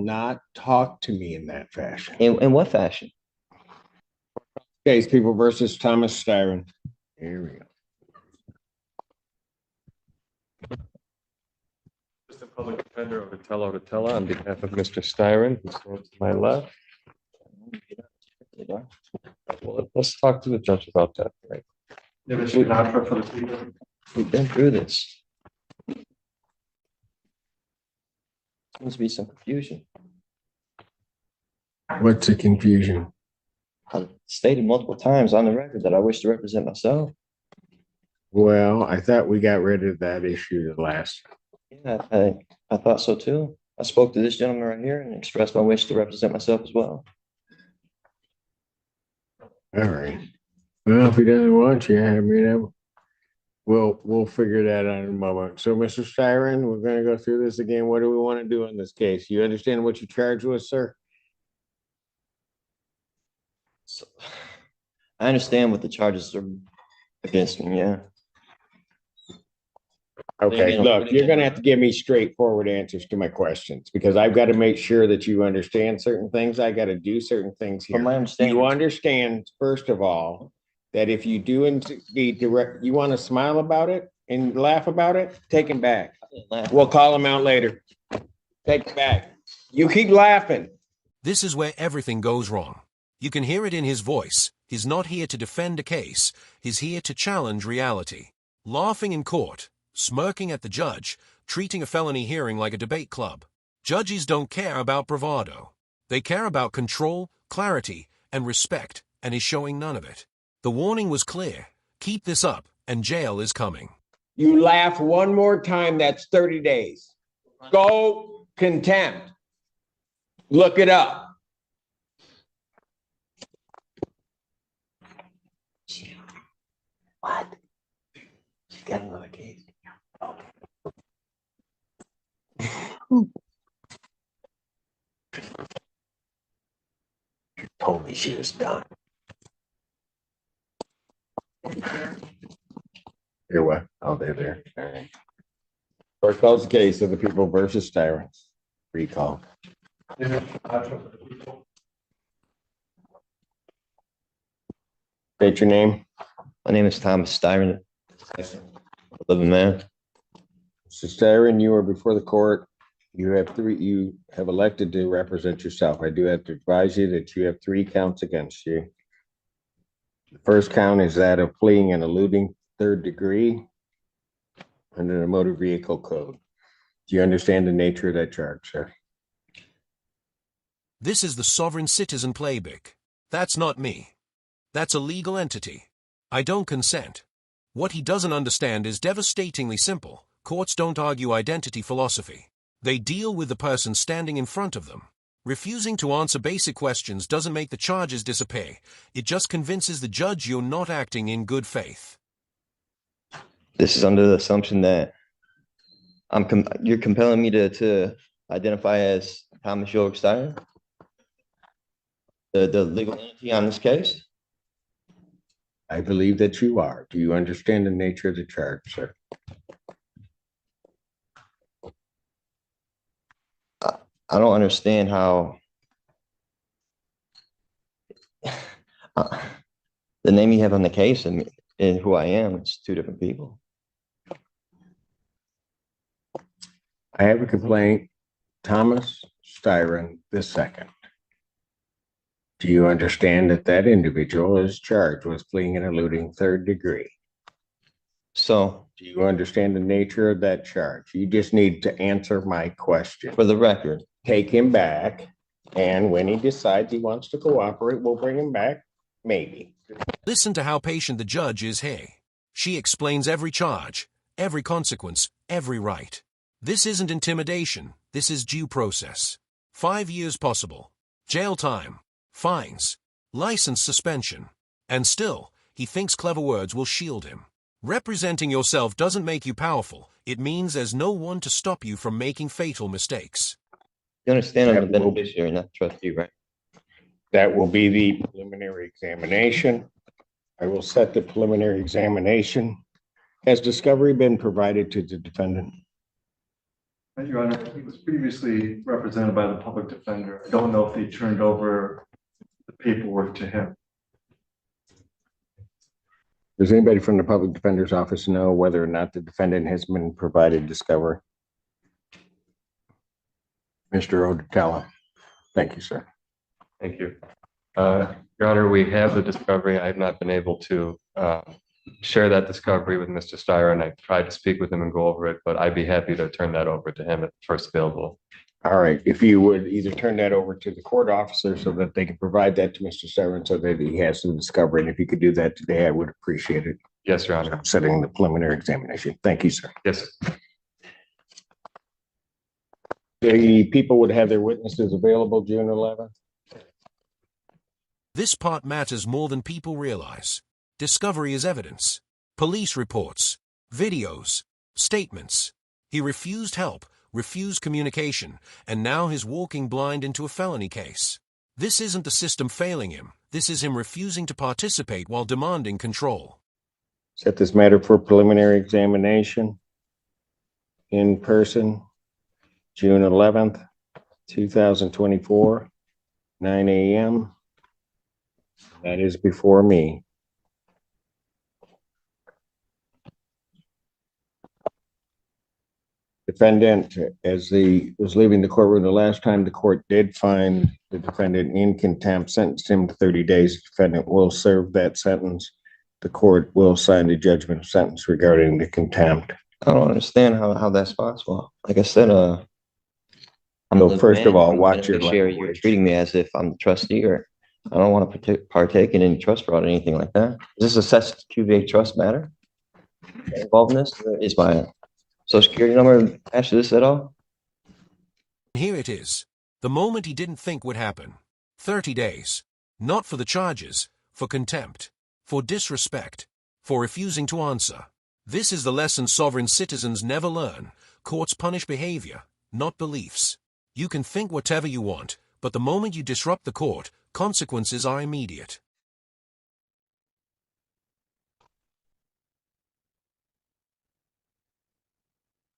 not talk to me in that fashion. In what fashion? Case People versus Thomas Styron. Here we go. Assistant Public Defender Otatella on behalf of Mr. Styron, who stands to my left. Well, let's talk to the judge about that. Right. We've been through this. Seems to be some confusion. What's the confusion? I've stated multiple times on the record that I wish to represent myself. Well, I thought we got rid of that issue the last. Yeah, I thought so too. I spoke to this gentleman right here and expressed my wish to represent myself as well. All right. Well, if he doesn't want you, I mean, we'll figure that out in a moment. So, Mr. Styron, we're going to go through this again. What do we want to do in this case? You understand what you charged with, sir? So, I understand what the charges are against me. Yeah. Okay, look, you're going to have to give me straightforward answers to my questions because I've got to make sure that you understand certain things. I got to do certain things here. From my understanding, you understand, first of all, that if you do indeed direct, you want to smile about it and laugh about it, take him back. We'll call him out later. Take him back. You keep laughing. This is where everything goes wrong. You can hear it in his voice. He's not here to defend a case. He's here to challenge reality. Laughing in court, smirking at the judge, treating a felony hearing like a debate club. Judges don't care about bravado. They care about control, clarity, and respect, and he's showing none of it. The warning was clear. Keep this up, and jail is coming. You laugh one more time, that's 30 days. Go contempt. Look it up. What? She's got another case. She told me she was done. You're what? Oh, they're there. All right. Court calls the case of the People versus Styron. Recall. State your name. My name is Thomas Styron. Living man. Mr. Styron, you are before the court. You have elected to represent yourself. I do have to advise you that you have 3 counts against you. The first count is that of fleeing and eluding 3rd degree under the motor vehicle code. Do you understand the nature of that charge, sir? This is the sovereign citizen playbook. That's not me. That's a legal entity. I don't consent. What he doesn't understand is devastatingly simple. Courts don't argue identity philosophy. They deal with the person standing in front of them. Refusing to answer basic questions doesn't make the charges disappear. It just convinces the judge you're not acting in good faith. This is under the assumption that you're compelling me to identify as Thomas York Styron, the legal entity on this case. I believe that you are. Do you understand the nature of the charge, sir? I don't understand how the name you have on the case and who I am, it's 2 different people. I have a complaint, Thomas Styron II. Do you understand that that individual is charged with fleeing and eluding 3rd degree? So, do you understand the nature of that charge? You just need to answer my question. For the record, take him back, and when he decides he wants to cooperate, we'll bring him back, maybe. Listen to how patient the judge is here. She explains every charge, every consequence, every right. This isn't intimidation. This is due process. 5 years possible. Jail time. Fines. License suspension. And still, he thinks clever words will shield him. Representing yourself doesn't make you powerful. It means there's no one to stop you from making fatal mistakes. You understand I'm the beneficiary, not the trustee, right? That will be the preliminary examination. I will set the preliminary examination. Has discovery been provided to the defendant? Your Honor, he was previously represented by the public defender. I don't know if they turned over the paperwork to him. Does anybody from the public defender's office know whether or not the defendant has been provided discovery? Mr. Odetella. Thank you, sir. Thank you. Your Honor, we have the discovery. I have not been able to share that discovery with Mr. Steyer, and I tried to speak with him and go over it, but I'd be happy to turn that over to him at first available. All right, if you would either turn that over to the court officer so that they can provide that to Mr. Steyer so that he has the discovery, and if you could do that today, I would appreciate it. Yes, Your Honor. I'm setting the preliminary examination. Thank you, sir. Yes. The people would have their witnesses available June 11th. This part matters more than people realize. Discovery is evidence. Police reports, videos, statements. He refused help, refused communication, and now he's walking blind into a felony case. This isn't the system failing him. This is him refusing to participate while demanding control. Set this matter for preliminary examination in person, June 11th, 2024, 9 a.m. That is before me. Defendant, as he was leaving the courtroom the last time, the court did find the defendant in contempt, sentenced him to 30 days. The defendant will serve that sentence. The court will sign the judgment of sentence regarding the contempt. I don't understand how that's possible. Like I said, I'm So the first of all, I'm the watch your beneficiary. You're language. treating me as if I'm the trustee, or I don't want to partake in any trust fraud or anything like that. Is this a Sest QVA trust matter involved in this? Is my social security number attached to this at all? Here it is. The moment he didn't think would happen. 30 days. Not for the charges, for contempt, for disrespect, for refusing to answer. This is the lesson sovereign citizens never learn. Courts punish behavior, not beliefs. You can think whatever you want, but the moment you disrupt the court, consequences are immediate.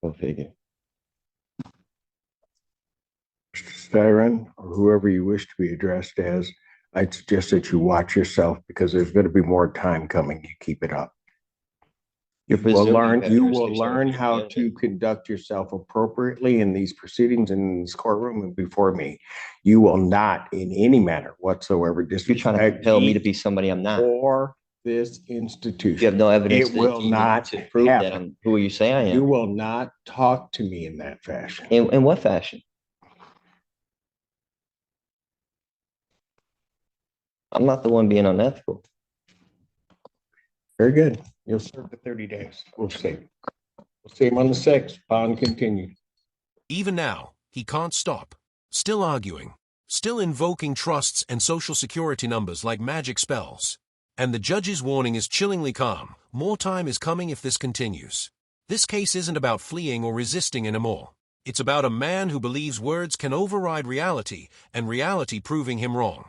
Go figure. Mr. Styron, or whoever you wish to be addressed as, I'd suggest that you watch yourself because there's going to be more time coming. You keep it up. You're You will presuming learn, that you there's will some learn sort of how community. to conduct yourself appropriately in these proceedings in this courtroom and before me. You will not in any manner whatsoever You're trying to disrespect compel me to be somebody I'm not. or this institution. You have no evidence It will not to prove that happen. I'm who you say I You am. will not talk to me in that fashion. In what fashion? I'm not the one being unethical. Very good. You'll serve the 30 days. We'll see. We'll see him on the 6th. Bond continued. Even now, he can't stop. Still arguing. Still invoking trusts and social security numbers like magic spells. And the judge's warning is chillingly calm. More time is coming if this continues. This case isn't about fleeing or resisting anymore. It's about a man who believes words can override reality and reality proving him wrong.